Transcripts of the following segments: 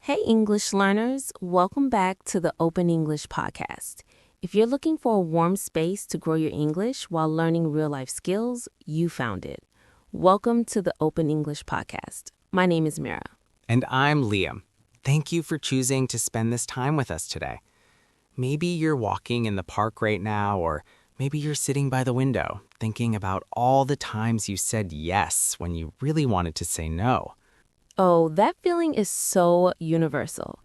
Hey, English learners, welcome back to the Open English podcast. If you're looking for a warm space to grow your English while learning real life skills, you found it. Welcome to the Open English podcast. My name is Mira. And I'm Liam. Thank you for choosing to spend this time with us today. Maybe you're walking in the park right now, or maybe you're sitting by the window thinking about all the times you said yes when you really wanted to say no. Oh, that feeling is so universal.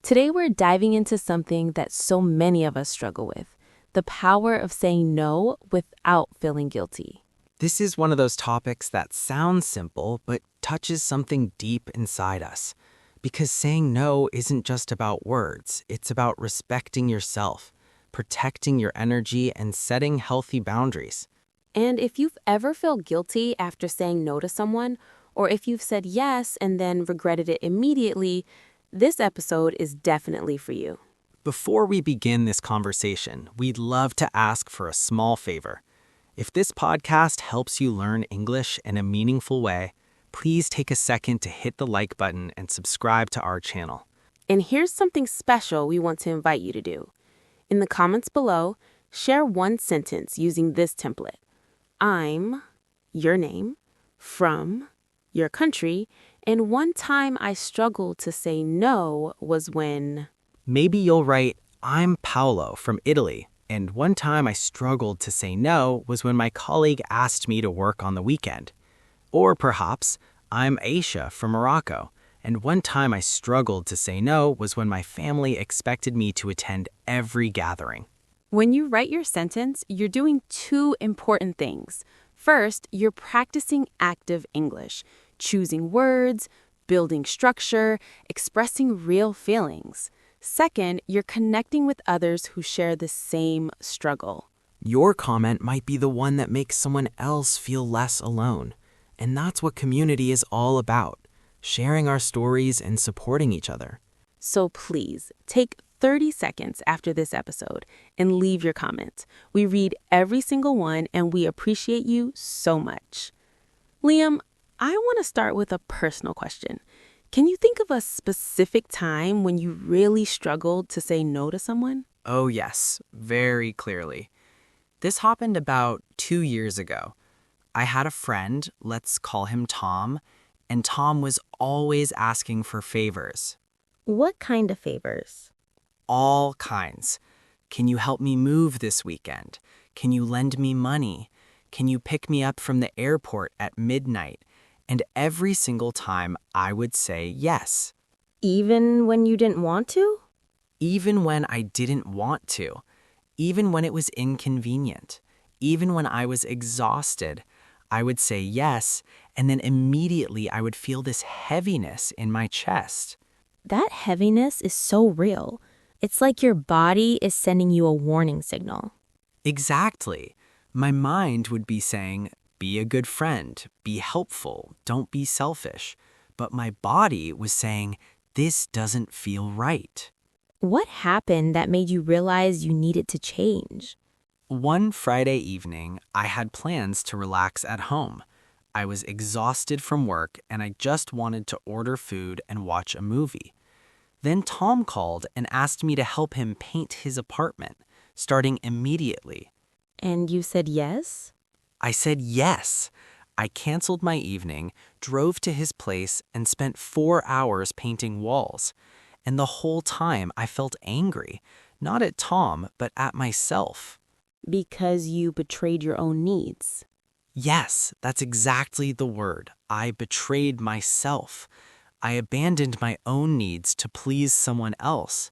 Today we're diving into something that so many of us struggle with, the power of saying no without feeling guilty. This is one of those topics that sounds simple but touches something deep inside us. Because saying no isn't just about words, it's about respecting yourself, protecting your energy, and setting healthy boundaries. And if you've ever felt guilty after saying no to someone, or if you've said yes and then regretted it immediately, this episode is definitely for you. Before we begin this conversation, we'd love to ask for a small favor. If this podcast helps you learn English in a meaningful way, please take a second to hit the like button and subscribe to our channel. And here's something special we want to invite you to do. In the comments below, share one sentence using this template. I'm, your name, from, your country, and one time I struggled to say no was when... Maybe you'll write, I'm Paolo from Italy, and one time I struggled to say no was when my colleague asked me to work on the weekend. Or perhaps, I'm Aisha from Morocco, and one time I struggled to say no was when my family expected me to attend every gathering. When you write your sentence, you're doing two important things. First, you're practicing active English, choosing words, building structure, expressing real feelings. Second, you're connecting with others who share the same struggle. Your comment might be the one that makes someone else feel less alone. And that's what community is all about, sharing our stories and supporting each other. So please, take 30 seconds after this episode and leave your comment. We read every single one and we appreciate you so much. Liam, I want to start with a personal question. Can you think of a specific time when you really struggled to say no to someone? Oh yes, very clearly. This happened about 2 years ago. I had a friend, let's call him Tom, and Tom was always asking for favors. What kind of favors? All kinds. Can you help me move this weekend? Can you lend me money? Can you pick me up from the airport at midnight? And every single time I would say yes. Even when you didn't want to? Even when I didn't want to. Even when it was inconvenient. Even when I was exhausted. I would say yes, and then immediately I would feel this heaviness in my chest. That heaviness is so real. It's like your body is sending you a warning signal. Exactly. My mind would be saying, be a good friend, be helpful, don't be selfish. But my body was saying, this doesn't feel right. What happened that made you realize you needed to change? One Friday evening, I had plans to relax at home. I was exhausted from work and I just wanted to order food and watch a movie. Then Tom called and asked me to help him paint his apartment, starting immediately. And you said yes? I said yes. I canceled my evening, drove to his place, and spent 4 hours painting walls. And the whole time I felt angry, not at Tom, but at myself. Because you betrayed your own needs. Yes, that's exactly the word. I betrayed myself. I abandoned my own needs to please someone else.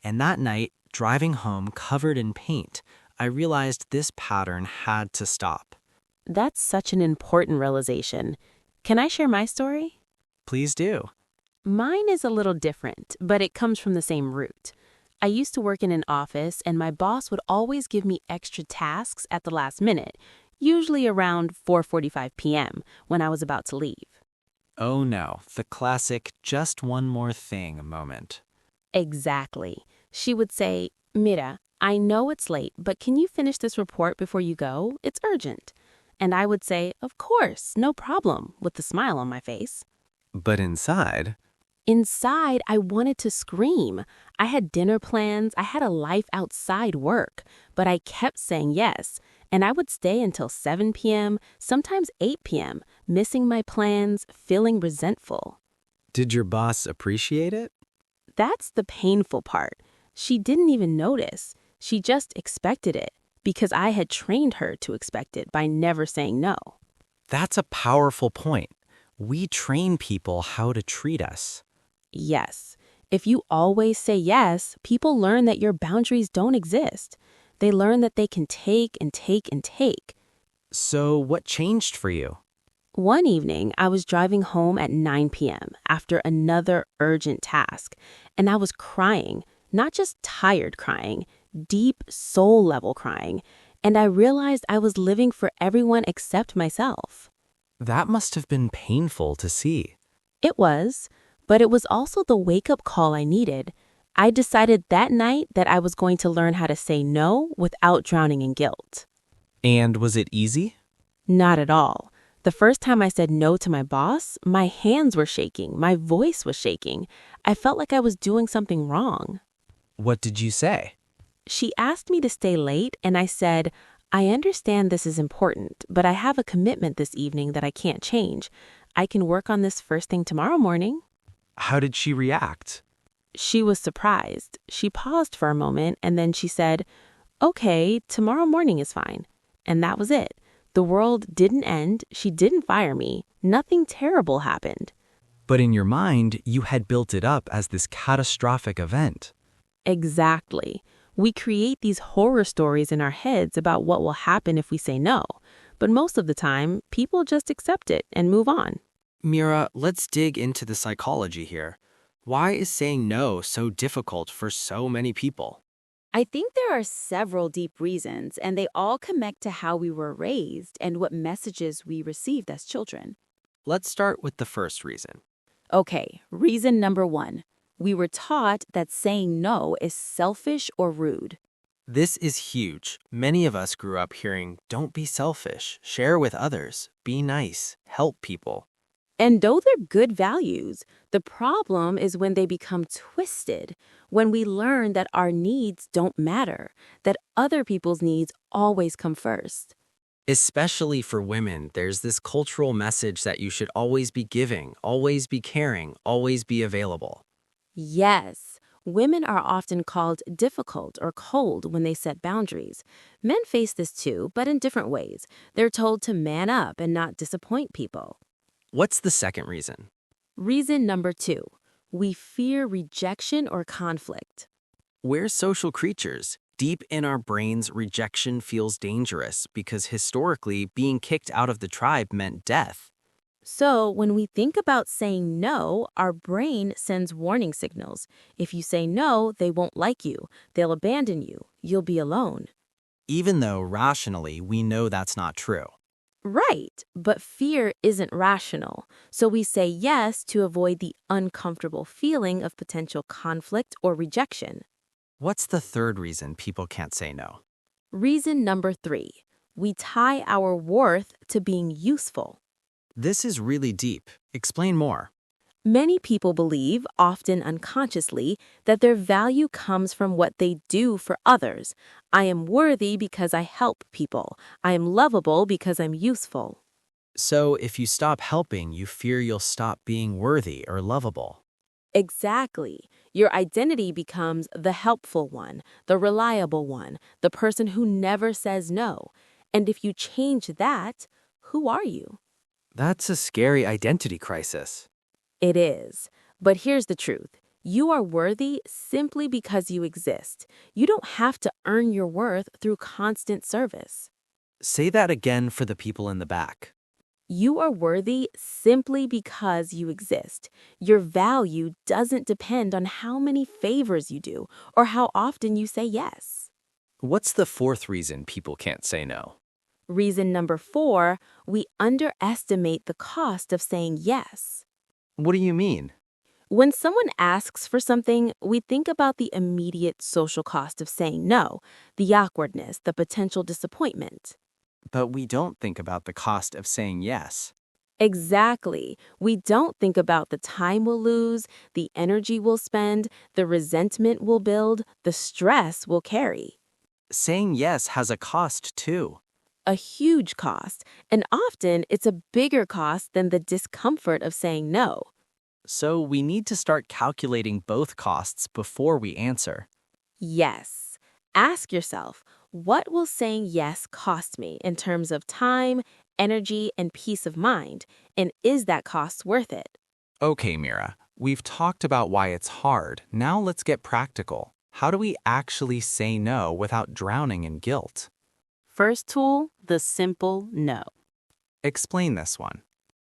And that night, driving home covered in paint, I realized this pattern had to stop. That's such an important realization. Can I share my story? Please do. Mine is a little different, but it comes from the same root. I used to work in an office, and my boss would always give me extra tasks at the last minute, usually around 4:45 p.m. when I was about to leave. Oh no, the classic just one more thing moment. Exactly. She would say, Mira, I know it's late, but can you finish this report before you go? It's urgent. And I would say, of course, no problem, with a smile on my face. But inside, Inside, I wanted to scream. I had dinner plans, I had a life outside work, but I kept saying yes, and I would stay until 7 p.m., sometimes 8 p.m., missing my plans, feeling resentful. Did your boss appreciate it? That's the painful part. She didn't even notice. She just expected it because I had trained her to expect it by never saying no. That's a powerful point. We train people how to treat us. Yes. If you always say yes, people learn that your boundaries don't exist. They learn that they can take and take and take. So what changed for you? One evening, I was driving home at 9 p.m. after another urgent task, and I was crying, not just tired crying, deep soul-level crying, and I realized I was living for everyone except myself. That must have been painful to see. It was, but it was also the wake-up call I needed. I decided that night that I was going to learn how to say no without drowning in guilt. And was it easy? Not at all. The first time I said no to my boss, my hands were shaking, my voice was shaking. I felt like I was doing something wrong. What did you say? She asked me to stay late, and I said, I understand this is important, but I have a commitment this evening that I can't change. I can work on this first thing tomorrow morning. How did she react? She was surprised. She paused for a moment, and then she said, okay, tomorrow morning is fine. And that was it. The world didn't end. She didn't fire me. Nothing terrible happened. But in your mind, you had built it up as this catastrophic event. Exactly. We create these horror stories in our heads about what will happen if we say no. But most of the time, people just accept it and move on. Mira, let's dig into the psychology here. Why is saying no so difficult for so many people? I think there are several deep reasons, and they all connect to how we were raised and what messages we received as children. Let's start with the first reason. Okay, reason number one. We were taught that saying no is selfish or rude. This is huge. Many of us grew up hearing, don't be selfish, share with others, be nice, help people. And those are good values. The problem is when they become twisted, when we learn that our needs don't matter, that other people's needs always come first. Especially for women, there's this cultural message that you should always be giving, always be caring, always be available. Yes, women are often called difficult or cold when they set boundaries. Men face this too, but in different ways. They're told to man up and not disappoint people. What's the second reason? Reason number two, we fear rejection or conflict. We're social creatures. Deep in our brains, rejection feels dangerous because historically, being kicked out of the tribe meant death. So when we think about saying no, our brain sends warning signals. If you say no, they won't like you. They'll abandon you. You'll be alone. Even though rationally, we know that's not true. Right, but fear isn't rational. So we say yes to avoid the uncomfortable feeling of potential conflict or rejection. What's the third reason people can't say no? Reason number three, we tie our worth to being useful. This is really deep. Explain more. Many people believe, often unconsciously, that their value comes from what they do for others. I am worthy because I help people. I am lovable because I'm useful. So if you stop helping, you fear you'll stop being worthy or lovable. Exactly. Your identity becomes the helpful one, the reliable one, the person who never says no. And if you change that, who are you? That's a scary identity crisis. It is. But here's the truth. You are worthy simply because you exist. You don't have to earn your worth through constant service. Say that again for the people in the back. You are worthy simply because you exist. Your value doesn't depend on how many favors you do or how often you say yes. What's the fourth reason people can't say no? Reason number four, we underestimate the cost of saying yes. What do you mean? When someone asks for something, we think about the immediate social cost of saying no, the awkwardness, the potential disappointment. But we don't think about the cost of saying yes. Exactly. We don't think about the time we'll lose, the energy we'll spend, the resentment we'll build, the stress we'll carry. Saying yes has a cost too. A huge cost, and often it's a bigger cost than the discomfort of saying no. So we need to start calculating both costs before we answer. Yes. Ask yourself, what will saying yes cost me in terms of time, energy, and peace of mind? And is that cost worth it? Okay, Mira, we've talked about why it's hard. Now let's get practical. How do we actually say no without drowning in guilt? First tool, the simple no. Explain this one.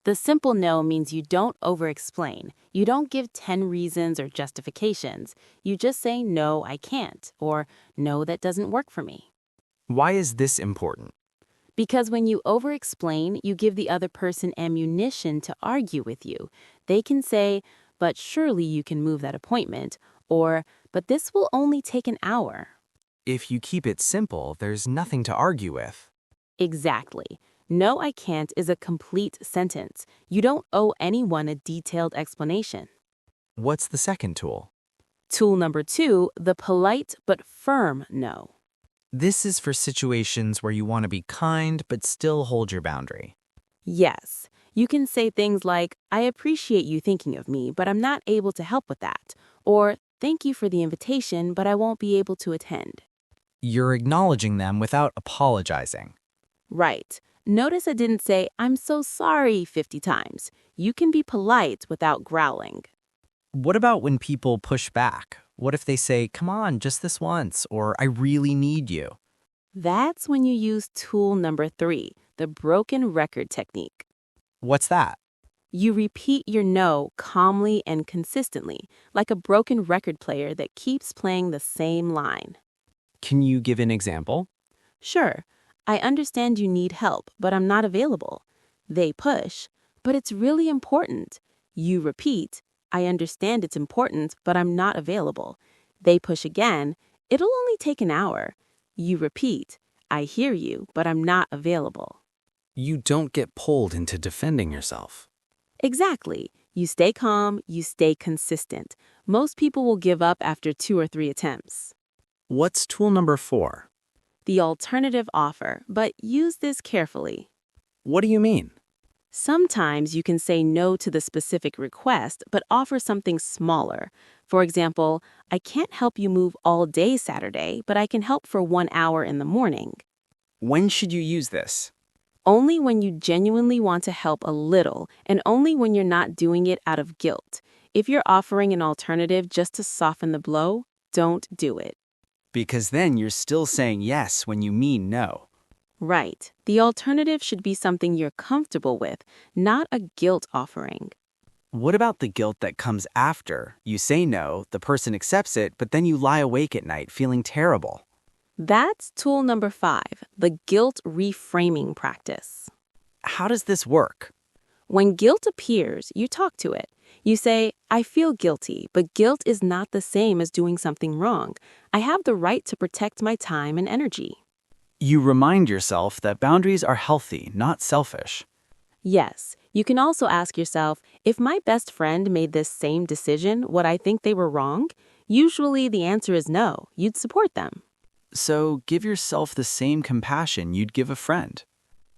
The simple no means you don't over-explain. You don't give 10 reasons or justifications. You just say, no, I can't, or no, that doesn't work for me. Why is this important? Because when you over-explain, you give the other person ammunition to argue with you. They can say, but surely you can move that appointment, or, but this will only take an hour. If you keep it simple, there's nothing to argue with. Exactly. No, I can't is a complete sentence. You don't owe anyone a detailed explanation. What's the second tool? Tool number 2, the polite but firm no. This is for situations where you want to be kind but still hold your boundary. Yes, you can say things like, I appreciate you thinking of me, but I'm not able to help with that. Or, thank you for the invitation, but I won't be able to attend. You're acknowledging them without apologizing. Right. Notice I didn't say, I'm so sorry 50 times. You can be polite without growling. What about when people push back? What if they say, come on, just this once, or I really need you? That's when you use tool number 3, the broken record technique. What's that? You repeat your no calmly and consistently, like a broken record player that keeps playing the same line. Can you give an example? Sure, I understand you need help, but I'm not available. They push, but it's really important. You repeat, I understand it's important, but I'm not available. They push again, it'll only take an hour. You repeat, I hear you, but I'm not available. You don't get pulled into defending yourself. Exactly. You stay calm, you stay consistent. Most people will give up after 2 or 3 attempts. What's tool number 4? The alternative offer, but use this carefully. What do you mean? Sometimes you can say no to the specific request, but offer something smaller. For example, I can't help you move all day Saturday, but I can help for 1 hour in the morning. When should you use this? Only when you genuinely want to help a little, and only when you're not doing it out of guilt. If you're offering an alternative just to soften the blow, don't do it. Because then you're still saying yes when you mean no. Right. The alternative should be something you're comfortable with, not a guilt offering. What about the guilt that comes after? You say no, the person accepts it, but then you lie awake at night feeling terrible. That's tool number 5, the guilt reframing practice. How does this work? When guilt appears, you talk to it. You say, I feel guilty, but guilt is not the same as doing something wrong. I have the right to protect my time and energy. You remind yourself that boundaries are healthy, not selfish. Yes, you can also ask yourself, if my best friend made this same decision, would I think they were wrong? Usually the answer is no, you'd support them. So give yourself the same compassion you'd give a friend.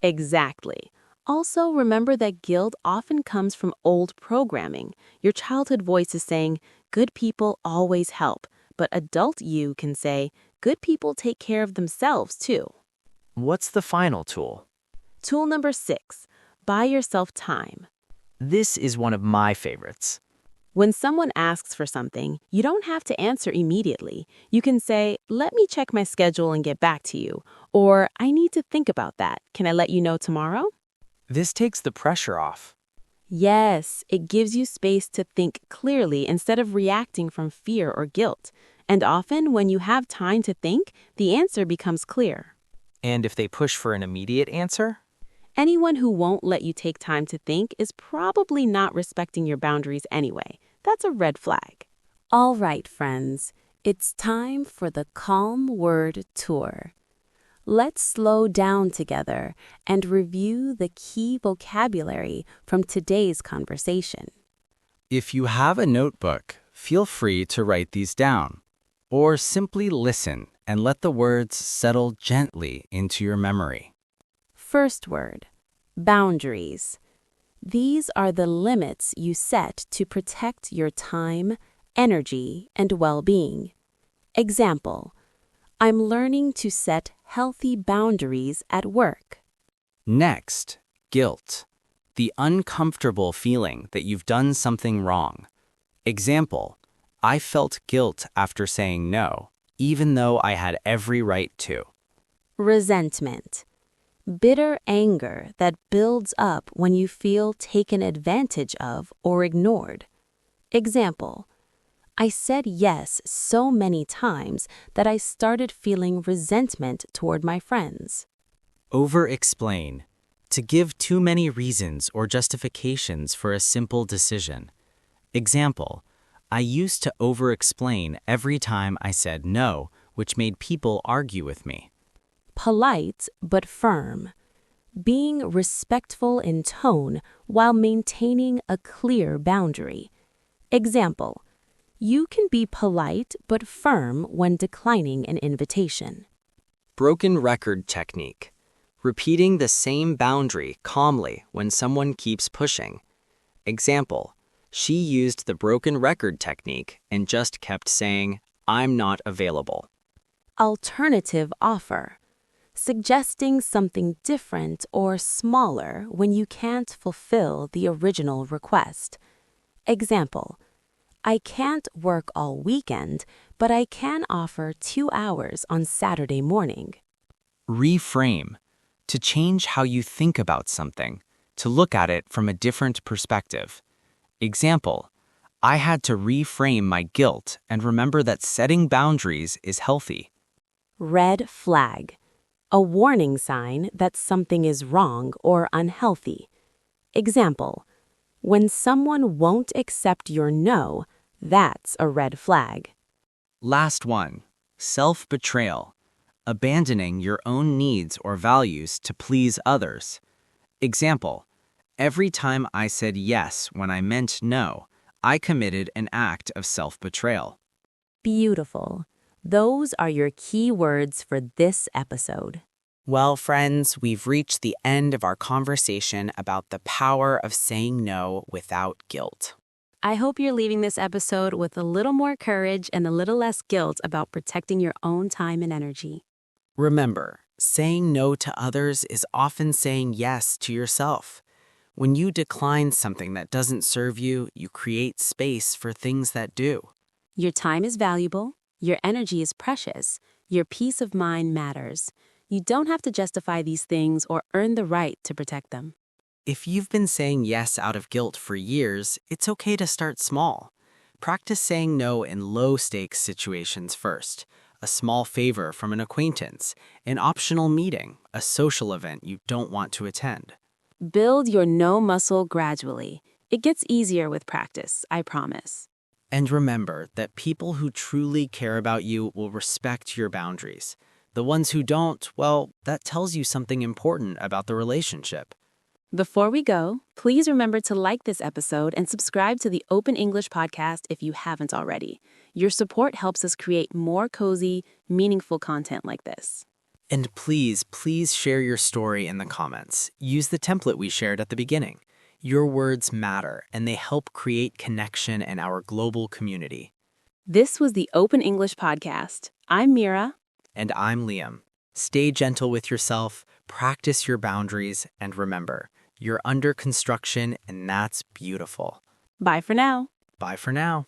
Exactly. Also, remember that guilt often comes from old programming. Your childhood voice is saying, good people always help, but adult you can say, good people take care of themselves too. What's the final tool? Tool number 6, buy yourself time. This is one of my favorites. When someone asks for something, you don't have to answer immediately. You can say, let me check my schedule and get back to you. Or, I need to think about that. Can I let you know tomorrow? This takes the pressure off. Yes, it gives you space to think clearly instead of reacting from fear or guilt. And often, when you have time to think, the answer becomes clear. And if they push for an immediate answer? Anyone who won't let you take time to think is probably not respecting your boundaries anyway. That's a red flag. All right, friends, it's time for the Calm Word Tour. Let's slow down together and review the key vocabulary from today's conversation. If you have a notebook, feel free to write these down, or simply listen and let the words settle gently into your memory. First word, boundaries. These are the limits you set to protect your time, energy, and well-being. Example, I'm learning to set healthy boundaries at work. Next, guilt. The uncomfortable feeling that you've done something wrong. Example, I felt guilt after saying no, even though I had every right to. Resentment. Bitter anger that builds up when you feel taken advantage of or ignored. Example, I said yes so many times that I started feeling resentment toward my friends. Over-explain. To give too many reasons or justifications for a simple decision. Example, I used to over-explain every time I said no, which made people argue with me. Polite but firm. Being respectful in tone while maintaining a clear boundary. Example, you can be polite but firm when declining an invitation. Broken record technique. Repeating the same boundary calmly when someone keeps pushing. Example, she used the broken record technique and just kept saying, I'm not available. Alternative offer. Suggesting something different or smaller when you can't fulfill the original request. Example, I can't work all weekend, but I can offer 2 hours on Saturday morning. Reframe. To change how you think about something, to look at it from a different perspective. Example, I had to reframe my guilt and remember that setting boundaries is healthy. Red flag. A warning sign that something is wrong or unhealthy. Example, when someone won't accept your no, that's a red flag. Last one, self-betrayal. Abandoning your own needs or values to please others. Example, every time I said yes when I meant no, I committed an act of self-betrayal. Beautiful. Those are your key words for this episode. Well, friends, we've reached the end of our conversation about the power of saying no without guilt. I hope you're leaving this episode with a little more courage and a little less guilt about protecting your own time and energy. Remember, saying no to others is often saying yes to yourself. When you decline something that doesn't serve you, you create space for things that do. Your time is valuable, your energy is precious, your peace of mind matters. You don't have to justify these things or earn the right to protect them. If you've been saying yes out of guilt for years, it's okay to start small. Practice saying no in low-stakes situations first. A small favor from an acquaintance, an optional meeting, a social event you don't want to attend. Build your no muscle gradually. It gets easier with practice, I promise. And remember that people who truly care about you will respect your boundaries. The ones who don't, well, that tells you something important about the relationship. Before we go, please remember to like this episode and subscribe to the Open English podcast if you haven't already. Your support helps us create more cozy, meaningful content like this. And please share your story in the comments. Use the template we shared at the beginning. Your words matter, and they help create connection in our global community. This was the Open English podcast. I'm Mira. And I'm Liam. Stay gentle with yourself, practice your boundaries, and remember, you're under construction, and that's beautiful. Bye for now. Bye for now.